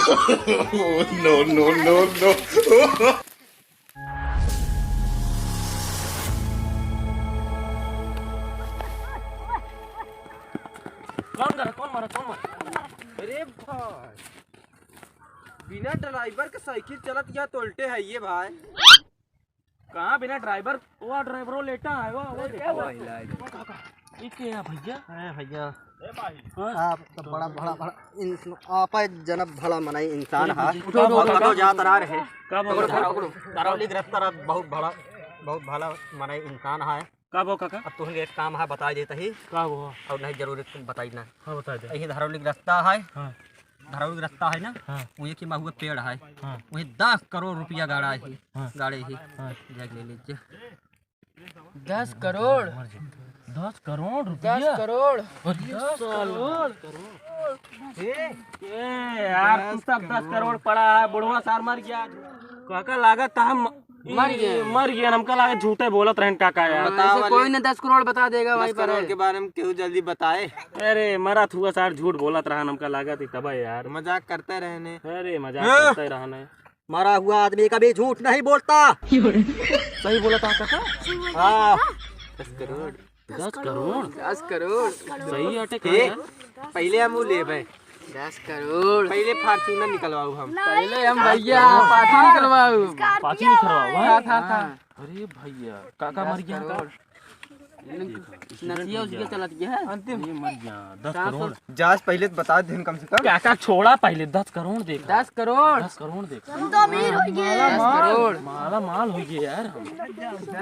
No, no, no, no. कौन मारा अरे भाई, बिना ड्राइवर के साइकिल चलत या तो उल्टे है ये भाई। कहाँ बिना ड्राइवर? वो ड्राइवर वो लेटा है वो क्या देखो। ये क्या है भैया? भैया हाँ? आप तो बड़ा बड़ा बड़ा आप जनब भला मनाई इंसान है। उठो, उठो, उठो, तो जात रहा रहे कब हो काका? करौली गिरफ्तार बहुत भला मनाई इंसान है। कब हो काका? अब तुम्हें एक काम है बता देता ही कब हो? और नहीं जरूरी तुम बताई ना। हाँ बता दे। यही धरौली रास्ता है। हाँ धरौली रास्ता है ना, हाँ वही की महुआ पेड़ है, हाँ वही 10 करोड़ रुपया गाड़ा ही हाँ गाड़े ही हाँ। जाके ले लीजिए। 10 करोड़ 10 करोड़ रुपया? 10 करोड़ 10 करोड़? यार तू सब 10 करोड़ पड़ा है, बुढ़वा सार मर गया। काका लागत हम मर गया। हमका लागत झूठे बोलत रहन काका यार। ऐसे कोई ना 10 करोड़ बता देगा वहीं पर करोड़ के बारे में क्यों जल्दी बताए? अरे मरत हुआ सार झूठ बोलत रहन, हमका लागत ही तब यार। मजाक करते रहने। अरे मजाक करते रहने। मरा हुआ आदमी कभी झूठ नहीं बोलता। सही बोला था काका? हाँ 10 करोड़ 10 करोड़ 10 करोड़ सही अटक है यार। पहले हम ले भाई, 10 करोड़ पहले फार्चूनर निकलवाऊ हम। पहले हम भैया पार्टी निकलवाऊ। पाची नहीं करवा था अरे भैया काका मर गया का? नसिया उसके चलत गया है अंतिम। ये मर गया 10 करोड़। जांच पहले तो बता दे कम से कम। काका छोड़ा पहले 10 करोड़ देख। 10 करोड़ 10 करोड़ देख। 10 करोड़ माला माल हो गया यार। हम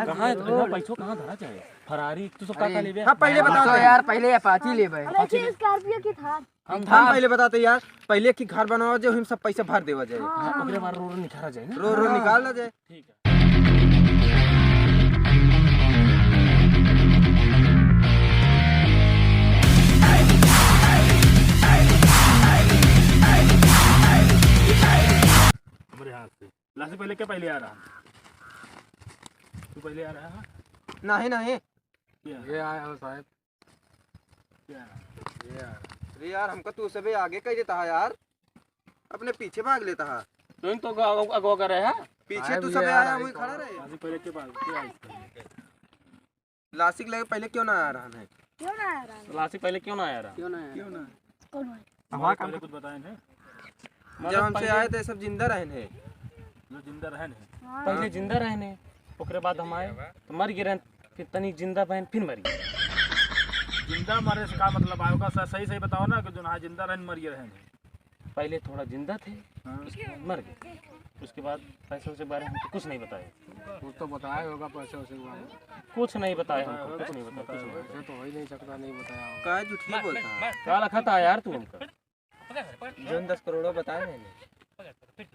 कहाँ इतना पैसों कहाँ धरा जाए? फरारी तू सब काका ले हाँ पहले बता तो यार पहले अपाची ले भाई। स्कॉर्पियो की था। हम पहले बताते यार, पहले की घर बनाओ जो हम सब पैसा भर देवा जाए। अगले बार रो निखारा जाए ना। रो निकाल जाए। ठीक है। हमारे हाथ से लास्ट पहले क्या पहले आ रहा? तू पहले आ रहा है? नहीं ये आया हो साहब। अरे यार हमको तू सबे आगे कह देता है यार, अपने पीछे भाग लेता है। तो अगवा कर रहे हैं। पीछे तू सबे आया वही खड़ा रहे। लास्ट पहले के पास क्या है? लासिक लगे पहले क्यों ना आ रहा है? क्यों ना आ रहा? लास्ट पहले क्यों ना आया रहा? क्यों ना कौन है? हमारा पहले कुछ बताए थे जब हमसे आए थे सब जिंदा रहे। जो जिंदा रहने पहले जिंदा रहने ओकरे बाद हम आए तो मर गिरे, फिर तनिक जिंदा बहन फिर मर गए। जिंदा मरे से का मतलब आएगा? सही बताओ ना कि जो ना जिंदा रहने मर गए रहने। पहले थोड़ा जिंदा थे, उसके बाद मर गए। उसके बाद पैसों के बारे में हमको कुछ नहीं बताया। कुछ तो बताया होगा पैसे वैसे के बारे में। कुछ नहीं बताया हमको, कुछ नहीं बताया। ऐसे तो हो ही नहीं सकता नहीं बताया होगा। का झूठी बोलता है? क्या लिखा था यार तू हमको? जो 10 करोड़ बताए मैंने।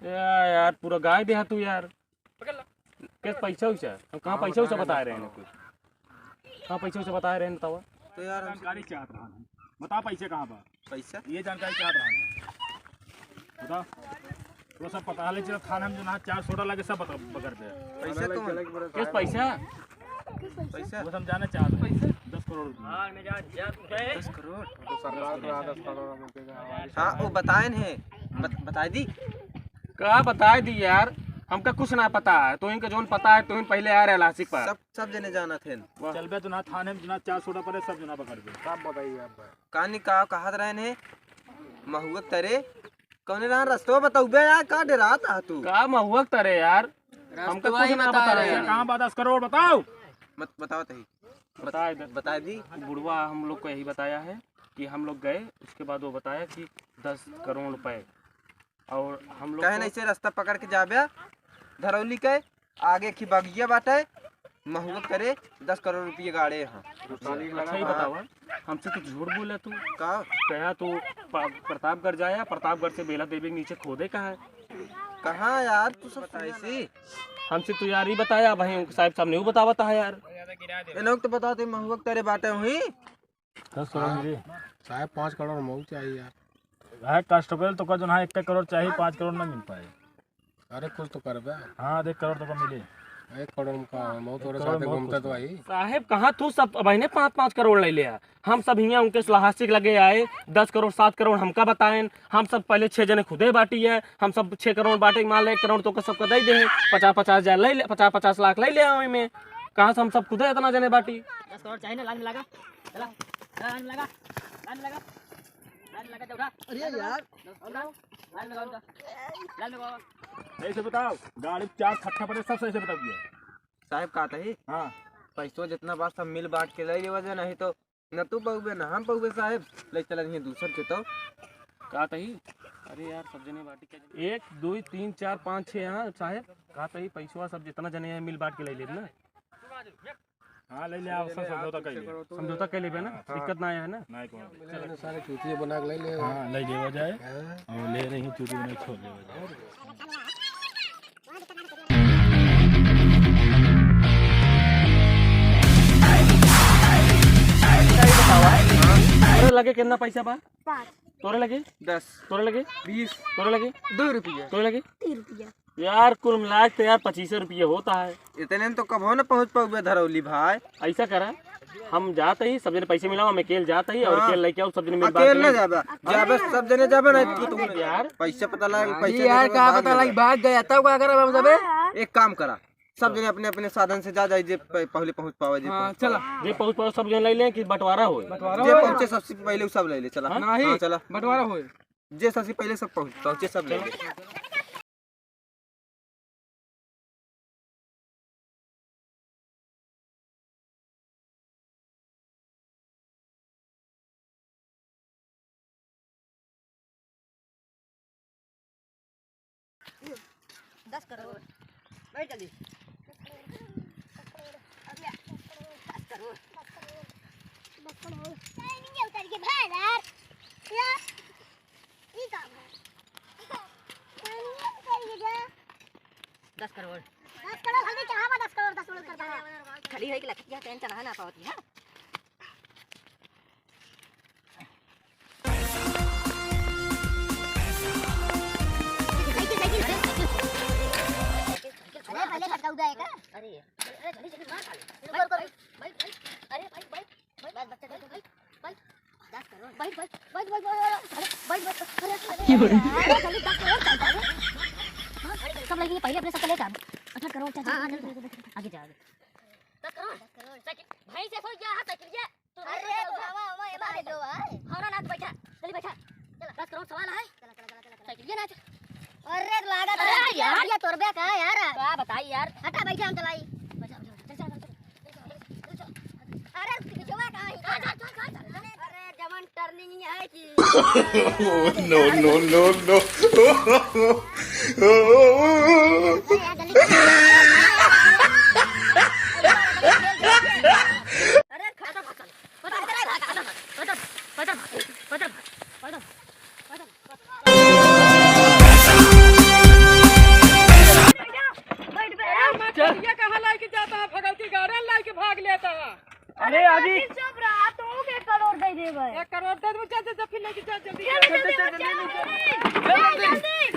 यार पूरा गाय दे तू यार। कैसे पैसा वैसा हम कहाँ पैसा वैसा बता रहे हैं? कुछ कहाँ पैसा वैसा बता रहे हैं बताओ। तो यार हम जानकारी चाहत रहा है, बता पैसे कहाँ पर? पैसा ये जानकारी चाहत रहा है, बता। तो सब पता ले चलो थाना में जो ना 4 सोडा लगे सब बता पकड़ दे। पैसा कौन? किस पैसा? पैसा वो समझाना चाहते हैं 10 करोड़ रुपये। 10 करोड़। तो सरकार को 10 करोड़ रुपए का हाँ वो बताए हैं, बता दी। क्या बता दी यार? हमका कुछ ना पता है। तो इनका जोन पता है तो इन पहले आ रहे लासिक पर। सब जने जाना थे। चल बे जो ना थाने में जो ना 4 सोडा पड़े सब जो ना पकड़ दे। सब बताइए आप भाई। कहानी का कहा रहे ने महुआ तरे कौन रहा रास्ता बताऊ बे यार, का डरा था तू? का महुआ तरे यार? हमका कुछ ना बता रहे हैं। कहाँ 10 करोड़ बताओ? मत बताओ तही बता दी। बुढ़वा हम लोग को यही बताया है कि हम लोग गए, उसके बाद वो बताया कि 10 करोड़ रुपए। और हम लोग कहे नहीं से रास्ता पकड़ के जाबे धरौली के आगे की बगिया बाटे महुआ करे 10 करोड़ रुपये गाड़े यहाँ। अच्छा ही बताओ। हमसे तो झूठ बोला तू। का कहा तू प्रतापगढ़ जाया, प्रतापगढ़ से बेला देवी के नीचे खोदे का है। कहाँ यार तू सब ऐसी हमसे तू यार ही बताया भाई साहब सामने वो बतावता है यार। लोग तो बताते महुआ तेरे बाटे हुई 10 करोड़ जी साहब 5 करोड़ मऊ चाहिए यार। है कांस्टेबल तो का जो ना 1 करोड़ चाहिए, 5 करोड़ ना मिल पाए। अरे कुछ तो कर बे। हाँ 1 करोड़ तो का मिले। 1 करोड़ का बहुत और साथ घूमता तो आई। साहेब कहाँ तू सब बहने 5-5 करोड़ ले लिया। हम सब यहाँ उनके सलाहसिक लगे आए 10 करोड़ 7 करोड़ हमका बताएं। हम सब पहले 6 जने खुदे बाटी है। हम सब 6 करोड़ बाटे मान ले 1 करोड़ तो सबको दे दे 50-50 ले ले 50-50 लाख ले ले में कहाँ से हम सब खुदे इतना जने बाटी। 10 करोड़ चाहिए ना, लाइन में लगा, चला लाइन में लगा, लाइन में लगा, लाइन में लगा, जा उठा। अरे यार लाइन में लगा, लाइन में लगा। सही से बताओ, गाड़ी 4 खट्टा पड़े सब सही से बता दिया। साहब कहता ही हाँ पैसों जितना बात सब मिल बांट के ले लेवा जाए, नहीं तो न तू पहुबे न हम पहुबे साहब। ले चला नहीं दूसर के तो कहा तही अरे यार सब जने बाटी के 1 2 3 4 5 6 यहाँ साहेब कहा तही पैसवा सब जितना जने हैं मिल बांट के ले ले ना। हाँ ले ले आओ, सब समझौता कर ले, समझौता कर लेबे ना, दिक्कत ना आया है ना। नहीं कौन चल सारे चूतिए बना के ले ले। हाँ ले लेवा जाए और ले नहीं चूड़ी नहीं छोड़ लेवा जाए। तोरे लगे कितना पैसा बा? 5 तोरे लगे 10 तोरे लगे 20 तोरे लगे 2 रुपया। तोरे लगे 3 रुपया। यार कुल मिला के तो यार 25 रुपये होता है। इतने में तो कब न पहुँच पाओगे धरौली भाई। ऐसा करा हम जाते ही सब जने पैसे मिलाओ, मैं अकेले जाता ही और हाँ। अकेले लेके आओ सब जने मिल बात अकेले न कर जाबे जाबे सब जने जाबे नहीं तो तुम यार पैसे पता लगा पैसे यार देबे, का भाग पता लगी जाबे। भाग गया तब क्या करे हम सबे। एक काम करा सब जने अपने अपने साधन से जा जाए जे पहले पहुँच पावे जे पहुँच चला पावे। जे पहुंच पाओ सब जने ले लें कि बंटवारा हो। जे पहुँचे सबसे पहले वो सब ले ले चला। हाँ, चला बंटवारा होए। जे सबसे पहले सब पहुँचे सब ले ले। दस करोड़ बैठ जल्दी। 10 करोड़ नहीं उतर के भाई यार ये काम है। उतर के जा 10 करोड़ 10 करोड़ हल्दी कहाँ बा 10 करोड़ करता है। खड़ी है कि लखिया टेंशन है ना पावती है। अरे पहले खटका उड़ाए का। अरे जल्दी जल्दी मार खा ले। भाई अरे भाई बस बच्चा भाई 10 करोड़ भाई अरे की हो रहा है। जल्दी 10 करोड़ चलता है। हां सब लगी पहले अपने सब ले काम 18 करोड़ चल। आगे जा 10 करोड़ भाई से हो गया हाथ गिर गया। अरे बाबा ये बात दो भाई। हां ना बैठा जल्दी बैठा चल 10 करोड़ सवाल है। चल ये ना अरे लागत है यार ये तोरबे का यार का बताई यार हटा बैठे हम चलाई अरे पिछवा का है अरे जमन टर्निंग है कि no, no, no, no. अरे खाता भाग पता इधर भाग पता ये कहां लाके जाता है भगवती गाड़ी लाके भाग लेता है। अरे आजी चुप रहा तू 1 करोड़ दे दे भाई 1 करोड़ दे दो, चल फिर लेके जा जल्दी जल्दी